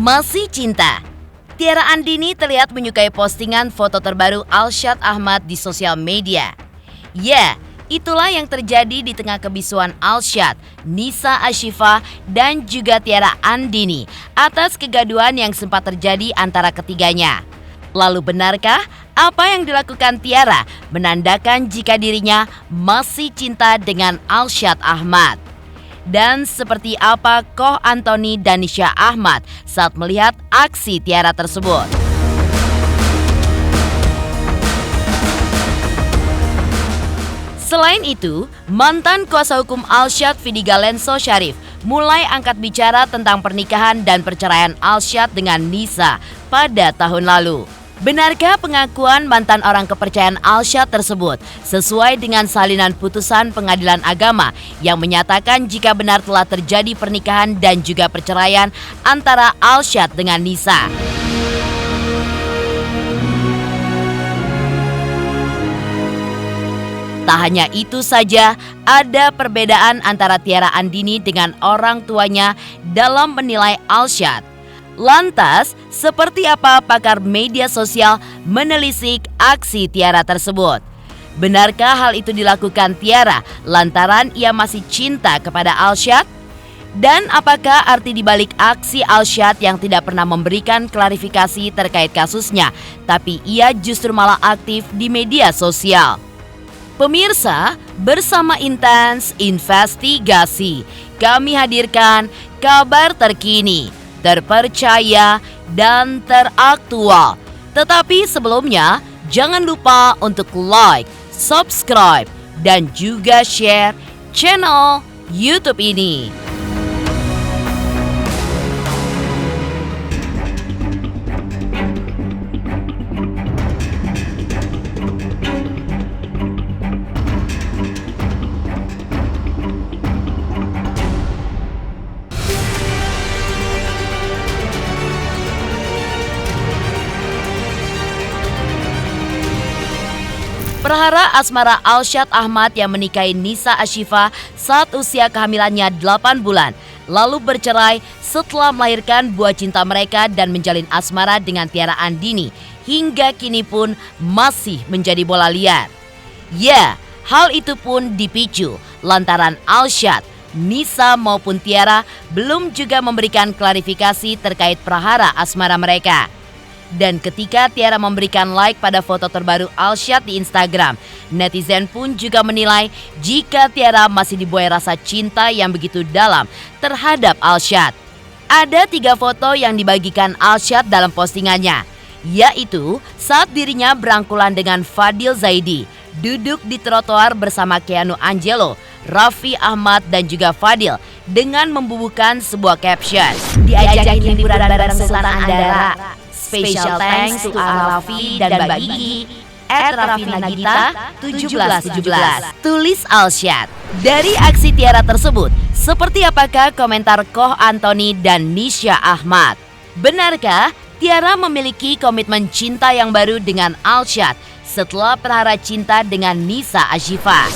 Masih cinta. Tiara Andini terlihat menyukai postingan foto terbaru Alshad Ahmad di sosial media. Ya, itulah yang terjadi di tengah kebisuan Alshad, Nisa Ashifa, dan juga Tiara Andini atas kegaduhan yang sempat terjadi antara ketiganya. Lalu benarkah apa yang dilakukan Tiara menandakan jika dirinya masih cinta dengan Alshad Ahmad? Dan seperti apa Koh Antoni dan Nisha Ahmad saat melihat aksi Tiara tersebut? Selain itu, mantan kuasa hukum Alshad Fidiga Lenso Syarif mulai angkat bicara tentang pernikahan dan perceraian Alshad dengan Nisa pada tahun lalu. Benarkah pengakuan mantan orang kepercayaan Alshad tersebut sesuai dengan salinan putusan pengadilan agama yang menyatakan jika benar telah terjadi pernikahan dan juga perceraian antara Alshad dengan Nisa? Tak hanya itu saja, ada perbedaan antara Tiara Andini dengan orang tuanya dalam menilai Alshad. Lantas, seperti apa pakar media sosial menelisik aksi Tiara tersebut? Benarkah hal itu dilakukan Tiara lantaran ia masih cinta kepada Alshad? Dan apakah arti dibalik aksi Alshad yang tidak pernah memberikan klarifikasi terkait kasusnya, tapi ia justru malah aktif di media sosial? Pemirsa, bersama Intens Investigasi, kami hadirkan kabar terkini, terpercaya, dan teraktual. Tetapi sebelumnya, jangan lupa untuk like, subscribe, dan juga share channel YouTube ini. Perhara asmara Alshad Ahmad yang menikahi Nisa Ashifa saat usia kehamilannya 8 bulan, lalu bercerai setelah melahirkan buah cinta mereka dan menjalin asmara dengan Tiara Andini, hingga kini pun masih menjadi bola liar. Ya, hal itu pun dipicu lantaran Alshad, Nisa maupun Tiara belum juga memberikan klarifikasi terkait perhara asmara mereka. Dan ketika Tiara memberikan like pada foto terbaru Alshad di Instagram, netizen pun juga menilai jika Tiara masih dibuai rasa cinta yang begitu dalam terhadap Alshad. Ada 3 foto yang dibagikan Alshad dalam postingannya, yaitu saat dirinya berangkulan dengan Fadil Zaidi, duduk di trotoar bersama Keanu Angelo, Raffi Ahmad dan juga Fadil dengan membubuhkan sebuah caption, "Diajakin liburan bareng Sultan Andara. Special thanks to Raffi dan Mbak Gigi @Raffi Nagita 1717. Tulis Alshad. Dari aksi Tiara tersebut, seperti apakah komentar Koh Antoni dan Nisha Ahmad? Benarkah Tiara memiliki komitmen cinta yang baru dengan Alshad setelah perhara cinta dengan Nisa Ashifa?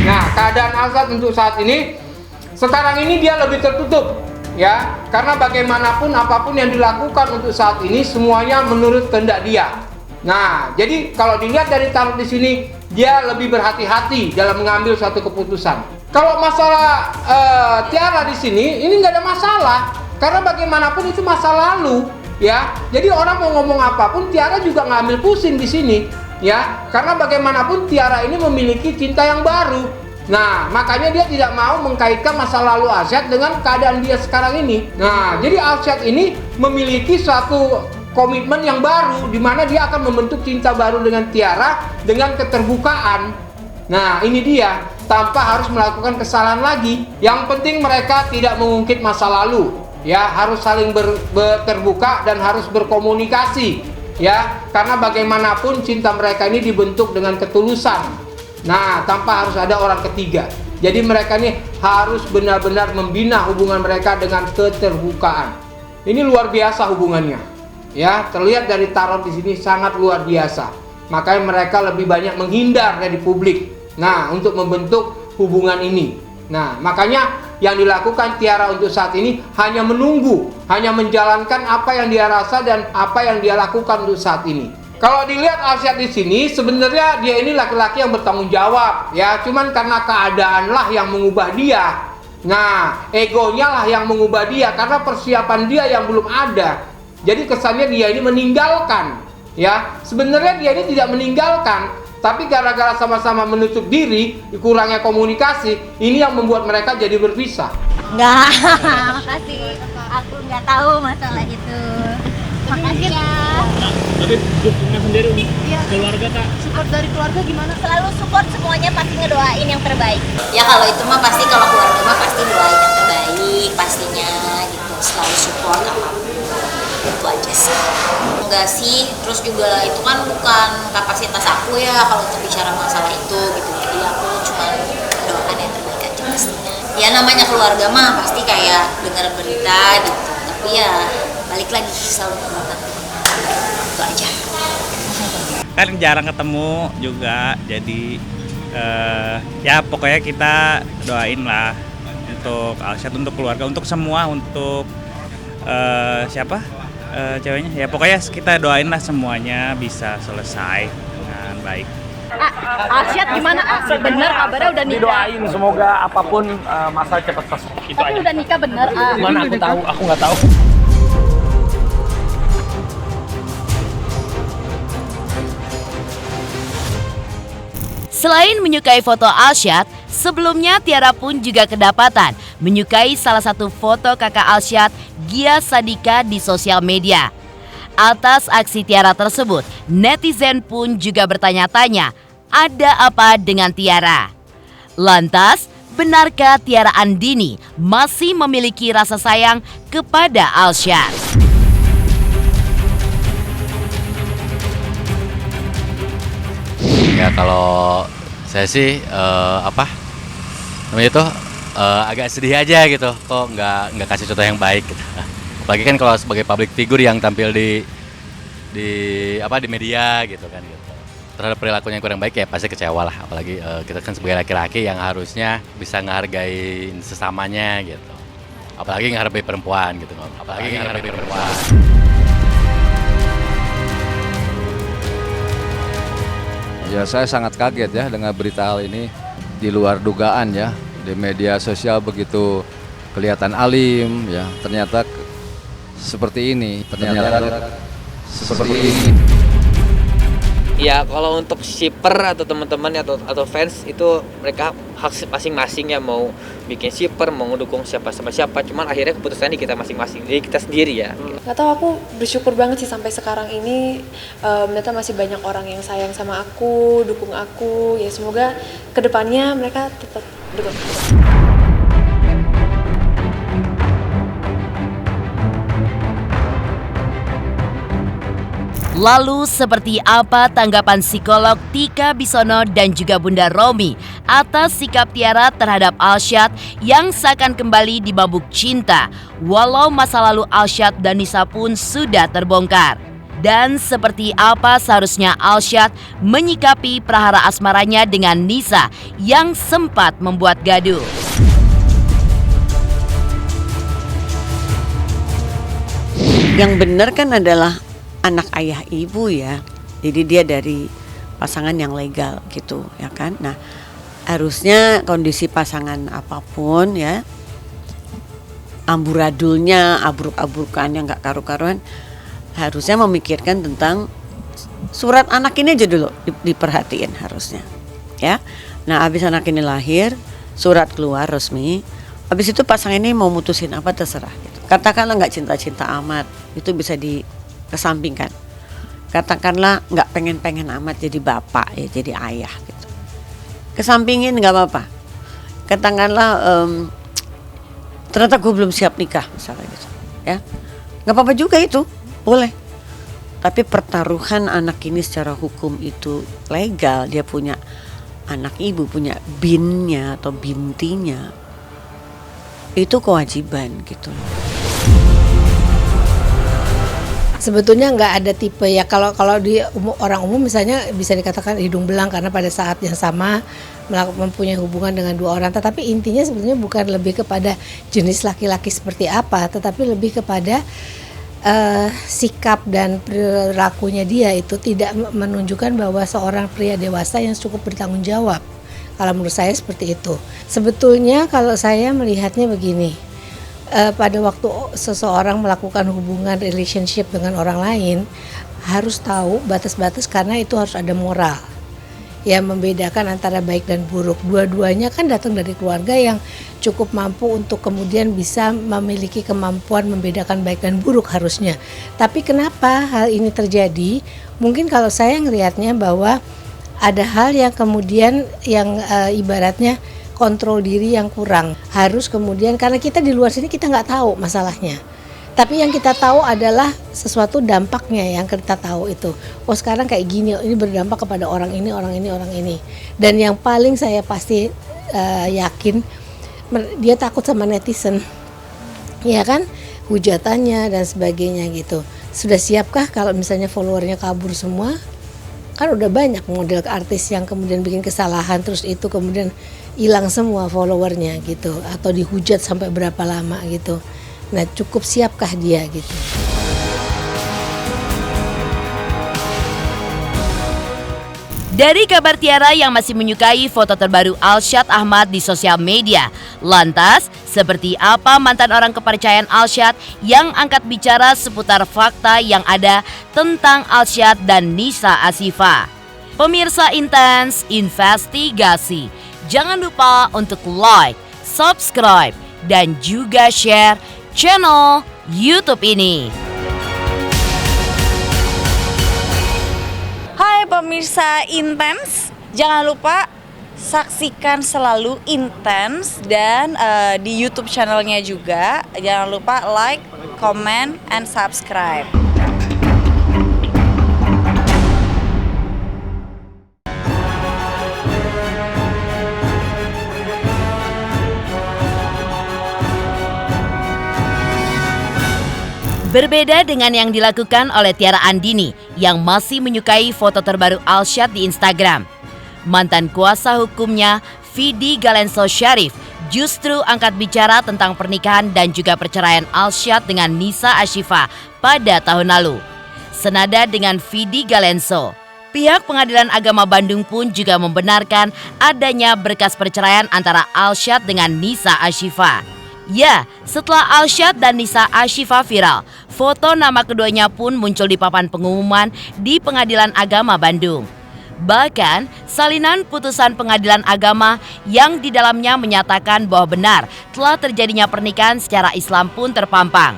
Nah, keadaan Alshad untuk saat ini, sekarang ini dia lebih tertutup, ya, karena bagaimanapun apapun yang dilakukan untuk saat ini semuanya menurut kehendak dia. Nah, jadi kalau dilihat dari tarot di sini, dia lebih berhati-hati dalam mengambil suatu keputusan. Kalau masalah Tiara di sini, ini nggak ada masalah, karena bagaimanapun itu masa lalu, ya. Jadi orang mau ngomong apapun, Tiara juga nggak ambil pusing di sini. Ya, karena bagaimanapun Tiara ini memiliki cinta yang baru. Nah, makanya dia tidak mau mengkaitkan masa lalu Alshad dengan keadaan dia sekarang ini. Nah, jadi Alshad ini memiliki suatu komitmen yang baru, di mana dia akan membentuk cinta baru dengan Tiara dengan keterbukaan. Nah, ini dia, tanpa harus melakukan kesalahan lagi. Yang penting mereka tidak mengungkit masa lalu. Ya, harus saling terbuka dan harus berkomunikasi. Ya, karena bagaimanapun cinta mereka ini dibentuk dengan ketulusan. Nah, tanpa harus ada orang ketiga. Jadi mereka ini harus benar-benar membina hubungan mereka dengan keterbukaan. Ini luar biasa hubungannya. Ya, terlihat dari tarot di sini sangat luar biasa. Makanya mereka lebih banyak menghindar dari publik. Nah, untuk membentuk hubungan ini. Nah, makanya yang dilakukan Tiara untuk saat ini hanya menunggu, hanya menjalankan apa yang dia rasa dan apa yang dia lakukan untuk saat ini. Kalau dilihat Alsyad di sini, sebenarnya dia ini laki-laki yang bertanggung jawab, ya. Cuman karena keadaanlah yang mengubah dia. Nah, egonya lah yang mengubah dia karena persiapan dia yang belum ada. Jadi kesannya dia ini meninggalkan, ya. Sebenarnya dia ini tidak meninggalkan, tapi gara-gara sama-sama menutup diri, kurangnya komunikasi, ini yang membuat mereka jadi berpisah. Enggak, makasih. Aku nggak tahu masalah itu. Makasih ya. Tapi dukungan sendiri keluarga Kak. Support dari keluarga gimana? Selalu support, semuanya pasti ngedoain yang terbaik. Ya kalau itu mah pasti, kalau keluarga mah pasti doain yang terbaik pastinya gitu. Selalu support apapun. Itu aja sih. Enggak sih, terus juga itu kan bukan kapasitas aku ya kalau untuk bicara masalah itu gitu. Jadi aku cuma doakan yang terbaik aja pastinya. Ya namanya keluarga mah pasti kayak dengar berita gitu. Tapi ya balik lagi selalu mendoakan. Itu aja. Kan jarang ketemu juga, jadi ya pokoknya kita doain lah untuk Alsyad, untuk keluarga, untuk semua, untuk siapa ceweknya, ya pokoknya kita doain lah semuanya bisa selesai dengan baik. Alsyad gimana? Bener kabarnya udah nikah? Didoain semoga apapun masalah cepat selesai. Itu Tapi aja. udah nikah bener? Mana aku tahu, aku nggak tahu. Selain menyukai foto Alsyad, sebelumnya Tiara pun juga kedapatan menyukai salah satu foto kakak Alsyad, Gia Sadika, di sosial media. Atas aksi Tiara tersebut, netizen pun juga bertanya-tanya, ada apa dengan Tiara? Lantas, benarkah Tiara Andini masih memiliki rasa sayang kepada Alsyad? Ya kalau saya sih namanya itu agak sedih aja gitu, kok nggak kasih contoh yang baik gitu. Apalagi kan kalau sebagai public figure yang tampil di media gitu kan gitu. Terhadap perilakunya yang kurang baik ya pasti kecewa lah, apalagi kita kan sebagai laki-laki yang harusnya bisa ngehargai sesamanya gitu. Apalagi ngehargai perempuan gitu, Ya, saya sangat kaget ya dengan berita hal ini, di luar dugaan ya. Di media sosial begitu kelihatan alim ya, ternyata seperti ini. Ya kalau untuk shipper atau teman-teman atau fans itu mereka hak masing-masing ya, mau bikin shipper, mau ngedukung siapa, cuman akhirnya keputusan di kita masing-masing, jadi kita sendiri ya. Nggak tahu, aku bersyukur banget sih sampai sekarang ini ternyata masih banyak orang yang sayang sama aku, dukung aku. Ya semoga kedepannya mereka tetap dukung aku. Lalu seperti apa tanggapan psikolog Tika Bisono dan juga Bunda Romi atas sikap Tiara terhadap Alsyad yang seakan kembali dibabuk cinta walau masa lalu Alsyad dan Nisa pun sudah terbongkar? Dan seperti apa seharusnya Alsyad menyikapi prahara asmaranya dengan Nisa yang sempat membuat gaduh? Yang benar kan adalah anak ayah ibu ya, jadi dia dari pasangan yang legal gitu ya kan. Nah harusnya kondisi pasangan apapun ya, amburadulnya, abruk-abrukan yang gak karu-karuan, harusnya memikirkan tentang surat anak ini aja dulu diperhatiin harusnya ya. Nah habis anak ini lahir, surat keluar resmi, habis itu pasangan ini mau mutusin apa terserah gitu. Katakanlah gak cinta-cinta amat, itu bisa dikesampingkan. Katakanlah nggak pengen amat jadi bapak ya, jadi ayah gitu, kesampingin nggak apa-apa. Katakanlah ternyata gue belum siap nikah misalnya gitu ya, nggak apa-apa juga, itu boleh. Tapi pertaruhan anak ini secara hukum itu legal, dia punya anak ibu, punya binnya atau bintinya, itu kewajiban gitu. Sebetulnya nggak ada tipe ya, kalau di orang umum misalnya bisa dikatakan hidung belang karena pada saat yang sama mempunyai hubungan dengan dua orang, tetapi intinya sebetulnya bukan lebih kepada jenis laki-laki seperti apa, tetapi lebih kepada sikap dan perilakunya dia itu tidak menunjukkan bahwa seorang pria dewasa yang cukup bertanggung jawab. Kalau menurut saya seperti itu. Sebetulnya kalau saya melihatnya begini, pada waktu seseorang melakukan hubungan relationship dengan orang lain harus tahu batas-batas, karena itu harus ada moral yang membedakan antara baik dan buruk. Dua-duanya kan datang dari keluarga yang cukup mampu untuk kemudian bisa memiliki kemampuan membedakan baik dan buruk harusnya. Tapi kenapa hal ini terjadi? Mungkin kalau saya ngelihatnya bahwa ada hal yang kemudian yang ibaratnya kontrol diri yang kurang. Harus kemudian, karena kita di luar sini kita nggak tahu masalahnya. Tapi yang kita tahu adalah sesuatu dampaknya yang kita tahu itu. Oh sekarang kayak gini, ini berdampak kepada orang ini, orang ini, orang ini. Dan yang paling saya pasti yakin, dia takut sama netizen. Ya kan? Hujatannya dan sebagainya gitu. Sudah siapkah kalau misalnya followernya kabur semua? Kan udah banyak model artis yang kemudian bikin kesalahan, terus itu kemudian hilang semua followernya gitu. Atau dihujat sampai berapa lama gitu. Nah, cukup siapkah dia gitu? Dari kabar Tiara yang masih menyukai foto terbaru Alshad Ahmad di sosial media, lantas seperti apa mantan orang kepercayaan Alshad yang angkat bicara seputar fakta yang ada tentang Alshad dan Nisa Ashifa? Pemirsa Intens Investigasi, jangan lupa untuk like, subscribe, dan juga share channel YouTube ini. Hai pemirsa Intens, jangan lupa saksikan selalu Intens dan di YouTube channelnya juga. Jangan lupa like, comment, and subscribe. Berbeda dengan yang dilakukan oleh Tiara Andini yang masih menyukai foto terbaru Alshad di Instagram. Mantan kuasa hukumnya, Vidi Galenso Syarif, justru angkat bicara tentang pernikahan dan juga perceraian Alshad dengan Nisa Ashifa pada tahun lalu. Senada dengan Vidi Galenso, pihak Pengadilan Agama Bandung pun juga membenarkan adanya berkas perceraian antara Alshad dengan Nisa Ashifa. Ya, setelah Alshad dan Nisa Ashifa viral, foto nama keduanya pun muncul di papan pengumuman di Pengadilan Agama Bandung. Bahkan, salinan putusan Pengadilan Agama yang di dalamnya menyatakan bahwa benar telah terjadinya pernikahan secara Islam pun terpampang,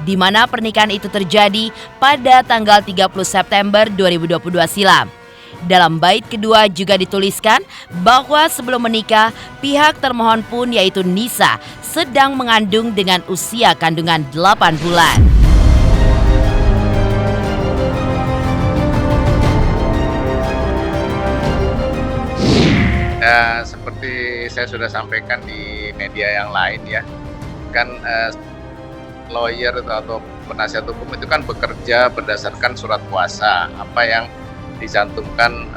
di mana pernikahan itu terjadi pada tanggal 30 September 2022 silam. Dalam bait kedua juga dituliskan bahwa sebelum menikah, pihak termohon pun yaitu Nisa sedang mengandung dengan usia kandungan 8 bulan. Ya, seperti saya sudah sampaikan di media yang lain ya, kan lawyer atau penasihat hukum itu kan bekerja berdasarkan surat kuasa, apa yang dicantumkan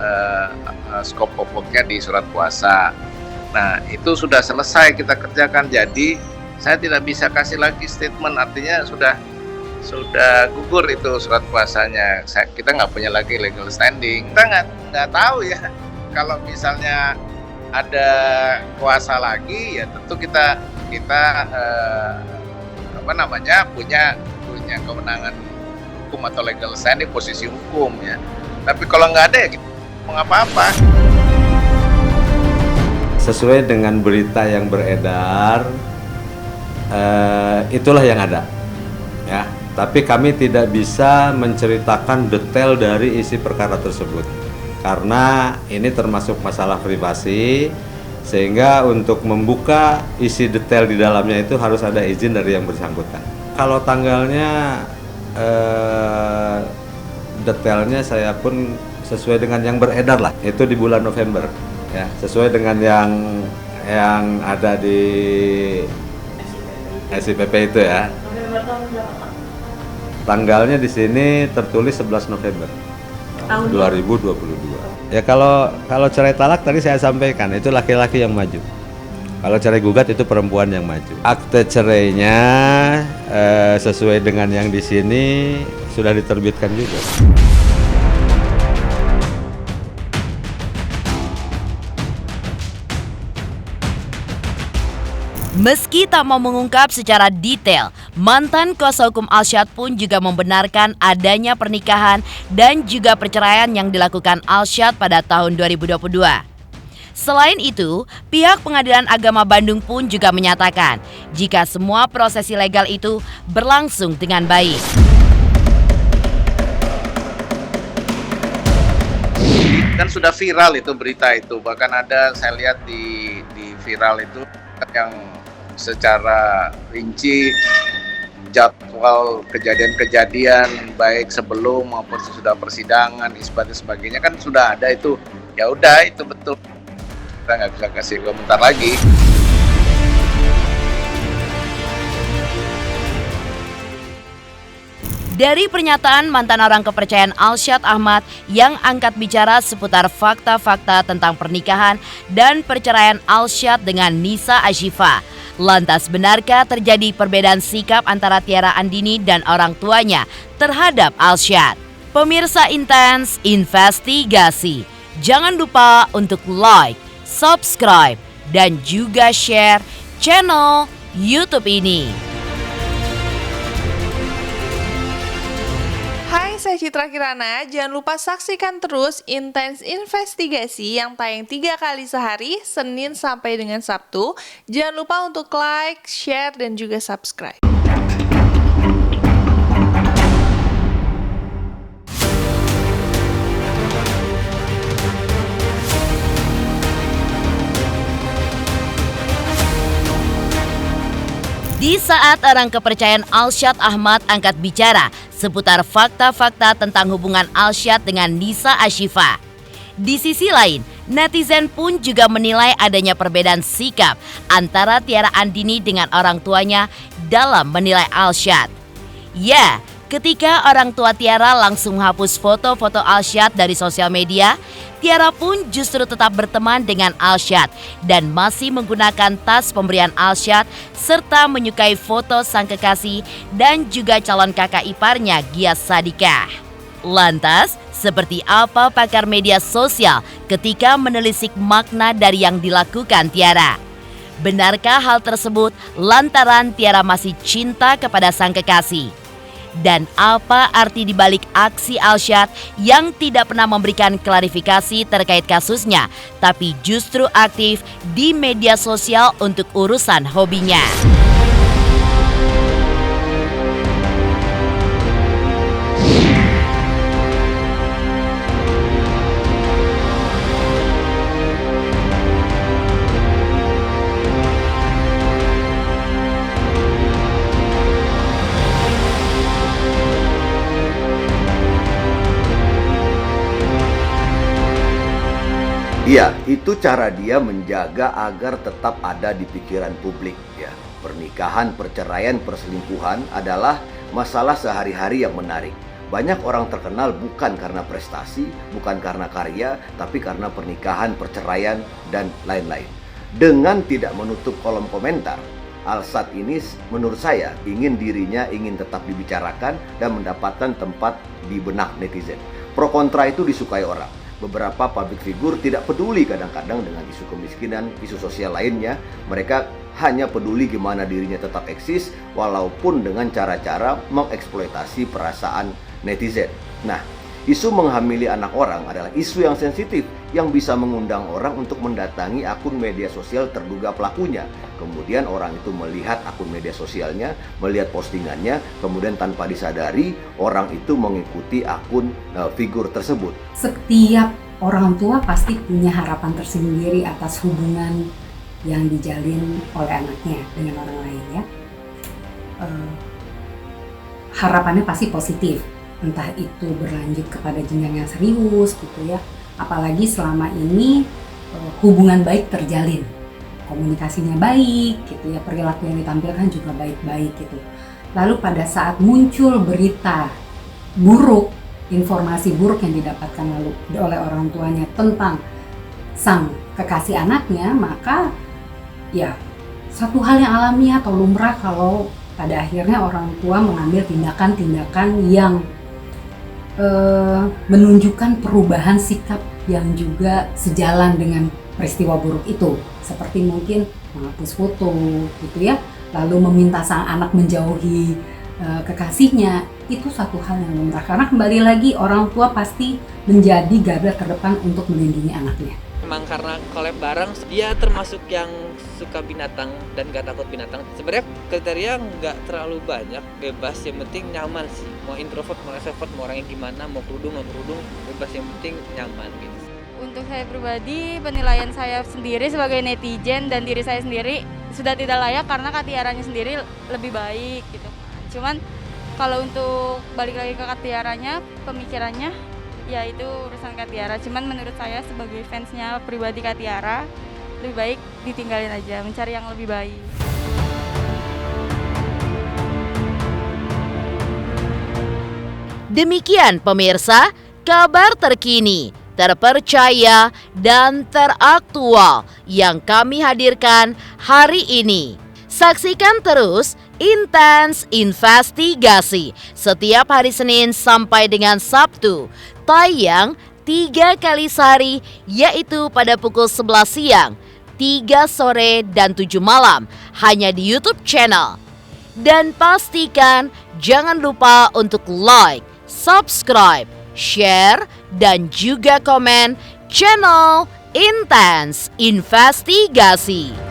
skop pokoknya di surat kuasa. Nah, itu sudah selesai kita kerjakan, jadi saya tidak bisa kasih lagi statement, artinya sudah gugur itu surat kuasanya. Kita nggak punya lagi legal standing. Kita nggak tahu ya, kalau misalnya ada kuasa lagi, ya tentu kita punya kewenangan hukum atau legal standing, posisi hukum ya. Tapi kalau nggak ada ya kita mau apa-apa. Sesuai dengan berita yang beredar, itulah yang ada, ya. Tapi kami tidak bisa menceritakan detail dari isi perkara tersebut, karena ini termasuk masalah privasi, sehingga untuk membuka isi detail di dalamnya itu harus ada izin dari yang bersangkutan. Kalau tanggalnya, detailnya saya pun sesuai dengan yang beredar lah, itu di bulan November. Ya, sesuai dengan yang ada di SIPP itu ya. Tanggalnya di sini tertulis 11 November. Tahun 2022. Ya kalau cerai talak tadi saya sampaikan itu laki-laki yang maju. Kalau cerai gugat itu perempuan yang maju. Akte cerainya sesuai dengan yang di sini sudah diterbitkan juga. Meski tak mau mengungkap secara detail, mantan kuasa hukum Alsyad pun juga membenarkan adanya pernikahan dan juga perceraian yang dilakukan Alsyad pada tahun 2022. Selain itu, pihak Pengadilan Agama Bandung pun juga menyatakan jika semua prosesi legal itu berlangsung dengan baik. Kan sudah viral itu berita itu, bahkan ada saya lihat di viral itu yang secara rinci jadwal kejadian-kejadian baik sebelum maupun sesudah persidangan, isbat dan sebagainya kan sudah ada itu. Ya udah itu betul. Kita nggak bisa kasih komentar lagi. Dari pernyataan mantan orang kepercayaan Alsyad Ahmad yang angkat bicara seputar fakta-fakta tentang pernikahan dan perceraian Alsyad dengan Nisa Ashifa, lantas benarkah terjadi perbedaan sikap antara Tiara Andini dan orang tuanya terhadap Alsyad? Pemirsa Intens Investigasi, jangan lupa untuk like, subscribe, dan juga share channel YouTube ini. Hai, saya Citra Kirana. Jangan lupa saksikan terus Intens Investigasi yang tayang 3 kali sehari, Senin sampai dengan Sabtu. Jangan lupa untuk like, share, dan juga subscribe. Di saat orang kepercayaan Alsyad Ahmad angkat bicara seputar fakta-fakta tentang hubungan Alsyad dengan Nisa Ashifa, di sisi lain, netizen pun juga menilai adanya perbedaan sikap antara Tiara Andini dengan orang tuanya dalam menilai Alsyad. Ya, ketika orang tua Tiara langsung hapus foto-foto Alsyad dari sosial media, Tiara pun justru tetap berteman dengan Alsyad dan masih menggunakan tas pemberian Alsyad serta menyukai foto sang kekasih dan juga calon kakak iparnya Gias Sadikah. Lantas, seperti apa pakar media sosial ketika menelisik makna dari yang dilakukan Tiara? Benarkah hal tersebut lantaran Tiara masih cinta kepada sang kekasih? Dan apa arti dibalik aksi Alsyad yang tidak pernah memberikan klarifikasi terkait kasusnya, tapi justru aktif di media sosial untuk urusan hobinya? Iya, itu cara dia menjaga agar tetap ada di pikiran publik ya. Pernikahan, perceraian, perselingkuhan adalah masalah sehari-hari yang menarik. Banyak orang terkenal bukan karena prestasi, bukan karena karya, tapi karena pernikahan, perceraian, dan lain-lain. Dengan tidak menutup kolom komentar, Alsyad ini menurut saya ingin tetap dibicarakan dan mendapatkan tempat di benak netizen. Pro kontra itu disukai orang. Beberapa public figure tidak peduli kadang-kadang dengan isu kemiskinan, isu sosial lainnya. Mereka hanya peduli gimana dirinya tetap eksis walaupun dengan cara-cara mengeksploitasi perasaan netizen. Nah, isu menghamili anak orang adalah isu yang sensitif yang bisa mengundang orang untuk mendatangi akun media sosial terduga pelakunya. Kemudian orang itu melihat akun media sosialnya, melihat postingannya, kemudian tanpa disadari orang itu mengikuti akun figur tersebut. Setiap orang tua pasti punya harapan tersendiri atas hubungan yang dijalin oleh anaknya dengan orang lain ya. Harapannya pasti positif, entah itu berlanjut kepada jenjang yang serius gitu ya. Apalagi selama ini hubungan baik terjalin, komunikasinya baik gitu ya, perilaku yang ditampilkan juga baik-baik gitu. Lalu pada saat muncul berita buruk informasi buruk yang didapatkan lalu oleh orang tuanya tentang sang kekasih anaknya, maka ya satu hal yang alamiah atau lumrah kalau pada akhirnya orang tua mengambil tindakan-tindakan yang menunjukkan perubahan sikap yang juga sejalan dengan peristiwa buruk itu, seperti mungkin menghapus foto gitu ya, lalu meminta sang anak menjauhi kekasihnya. Itu satu hal yang lumrah karena kembali lagi orang tua pasti menjadi garda terdepan untuk melindungi anaknya. Memang karena collab bareng, dia termasuk yang suka binatang dan gak takut binatang. Sebenarnya kriteria nggak terlalu banyak, bebas, yang penting nyaman sih. Mau introvert, mau extrovert, mau orangnya gimana, mau kerudung, bebas, yang penting nyaman gitu. Untuk saya pribadi, penilaian saya sendiri sebagai netizen dan diri saya sendiri sudah tidak layak karena Kak Tiaranya sendiri lebih baik gitu. Cuman kalau untuk balik lagi ke Kak Tiaranya, pemikirannya ya itu urusan Kak Tiara. Cuman menurut saya sebagai fansnya pribadi Kak Tiara, lebih baik ditinggalin aja, mencari yang lebih baik. Demikian pemirsa, kabar terkini, terpercaya, dan teraktual yang kami hadirkan hari ini. Saksikan terus Intens Investigasi setiap hari Senin sampai dengan Sabtu, tayang 3 kali sehari, yaitu pada pukul 11 siang, 3 sore, dan 7 malam, hanya di YouTube channel. Dan pastikan jangan lupa untuk like, subscribe, share, dan juga komen channel Intens Investigasi.